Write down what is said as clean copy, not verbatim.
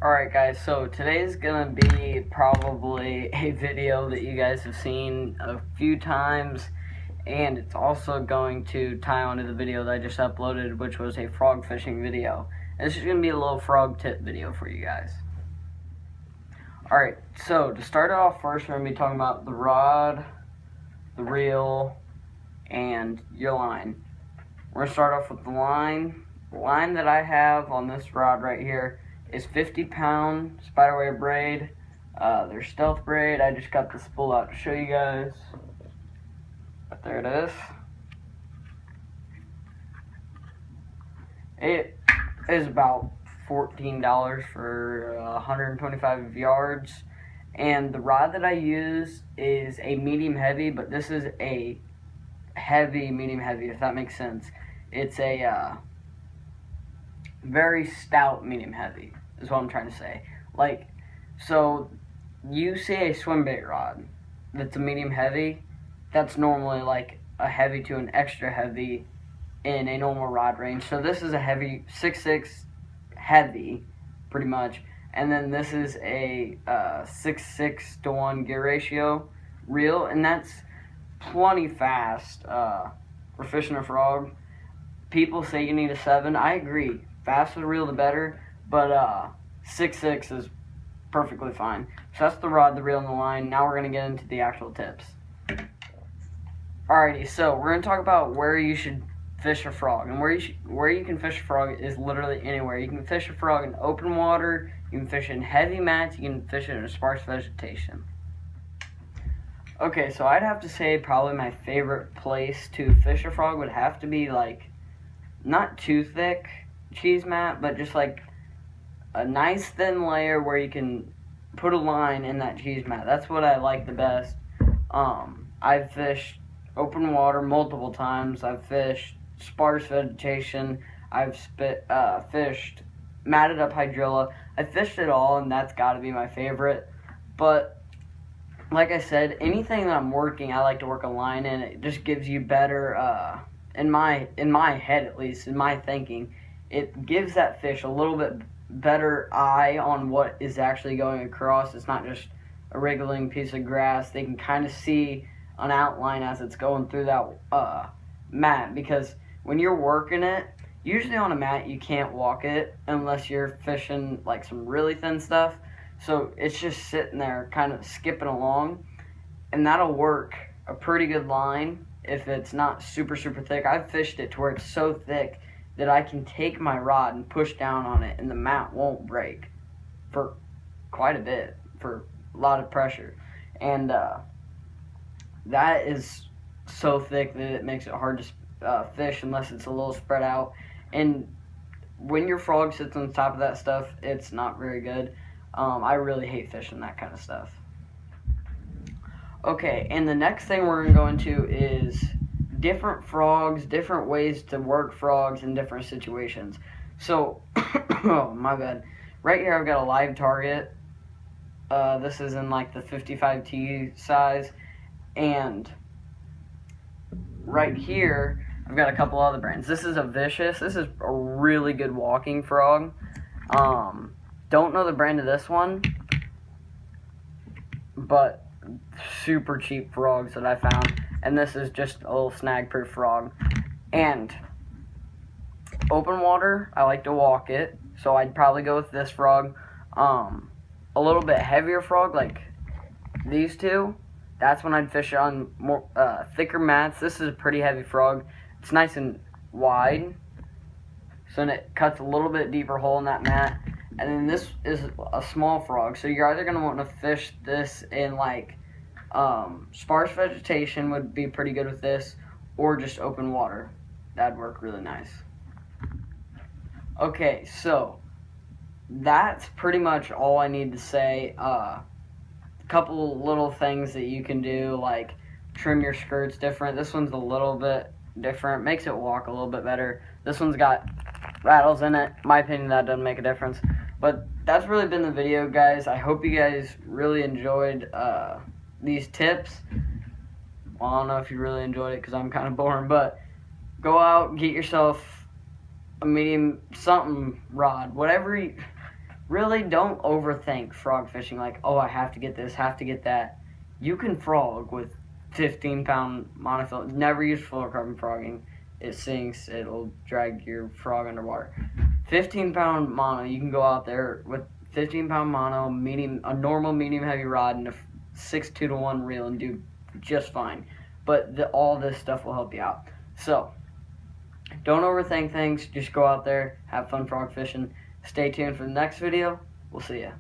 Alright guys, so today's gonna be probably a video that you guys have seen a few times, and it's also going to tie onto the video that I just uploaded, which was a frog fishing video. And this is gonna be a little frog tip video for you guys. Alright, so to start off first, we're gonna be talking about the rod, the reel, and your line. We're gonna start off with the line. The line that I have on this rod right here is 50-pound spiderweb braid. They're stealth braid. I just got the spool out to show you guys. But there it is. It is about $14 for 125 yards. And the rod that I use is a medium heavy, but this is a heavy medium heavy, if that makes sense. It's a very stout medium heavy is what I'm trying to say. Like, so you see a swim bait rod that's a medium heavy, that's normally like a heavy to an extra heavy in a normal rod range. So this is a heavy 6.6 heavy pretty much, and then this is a 6.6 to 1 gear ratio reel, and that's plenty fast for fishing a frog. People say you need a 7. I agree. Faster the reel, the better. But 6.6 is perfectly fine. So that's the rod, the reel, and the line. Now we're going to get into the actual tips. Alrighty, so we're going to talk about where you should fish a frog. And where you can fish a frog is literally anywhere. You can fish a frog in open water. You can fish in heavy mats. You can fish it in sparse vegetation. Okay, so I'd have to say probably my favorite place to fish a frog would have to be like not too thick cheese mat, but just like a nice thin layer where you can put a line in that cheese mat. That's what I like the best. I've fished open water multiple times. I've fished sparse vegetation. I've fished matted up hydrilla. I've fished it all, and that's got to be my favorite. But like I said, anything that I'm working, I like to work a line in. It just gives you better, in my head at least, in my thinking, it gives that fish a little bit better eye on what is actually going across. It's not just a wriggling piece of grass. They can kind of see an outline as it's going through that mat, because when you're working it, usually on a mat you can't walk it unless you're fishing like some really thin stuff. So it's just sitting there kind of skipping along, and that'll work a pretty good line if it's not super thick. I've fished it to where it's so thick that I can take my rod and push down on it and the mat won't break for quite a bit, for a lot of pressure. And that is so thick that it makes it hard to fish unless it's a little spread out. And when your frog sits on top of that stuff, it's not very good. I really hate fishing that kind of stuff. Okay, and the next thing we're going to go into is different frogs, different ways to work frogs in different situations. So, oh, my bad. Right here I've got a live target. This is in like the 55T size. And right here I've got a couple other brands. This is a Vicious. This is a really good walking frog. Don't know the brand of this one, but super cheap frogs that I found. And this is just a little snag-proof frog. And open water, I like to walk it, so I'd probably go with this frog. A little bit heavier frog, like these two, that's when I'd fish it on more thicker mats. This is a pretty heavy frog. It's nice and wide, so then it cuts a little bit deeper hole in that mat. And then this is a small frog, so you're either going to want to fish this in like sparse vegetation would be pretty good with this, or just open water. That'd work really nice. Okay, so that's pretty much all I need to say. A couple little things that you can do, like trim your skirts different. This one's a little bit different, makes it walk a little bit better. This one's got rattles in it. In my opinion, that doesn't make a difference. But that's really been the video, guys. I hope you guys really enjoyed these tips. Well, I don't know if you really enjoyed it because I'm kind of boring, but go out, get yourself a medium something rod, whatever really don't overthink frog fishing like, oh, I have to get this, have to get that. You can frog with 15-pound monofilament. Never use fluorocarbon frogging. It sinks, it'll drag your frog underwater. 15-pound mono, you can go out there with 15-pound mono, a normal medium heavy rod, and a 6-2-1 reel and do just fine. But all this stuff will help you out. So, don't overthink things. Just go out there, have fun frog fishing. Stay tuned for the next video. We'll see ya.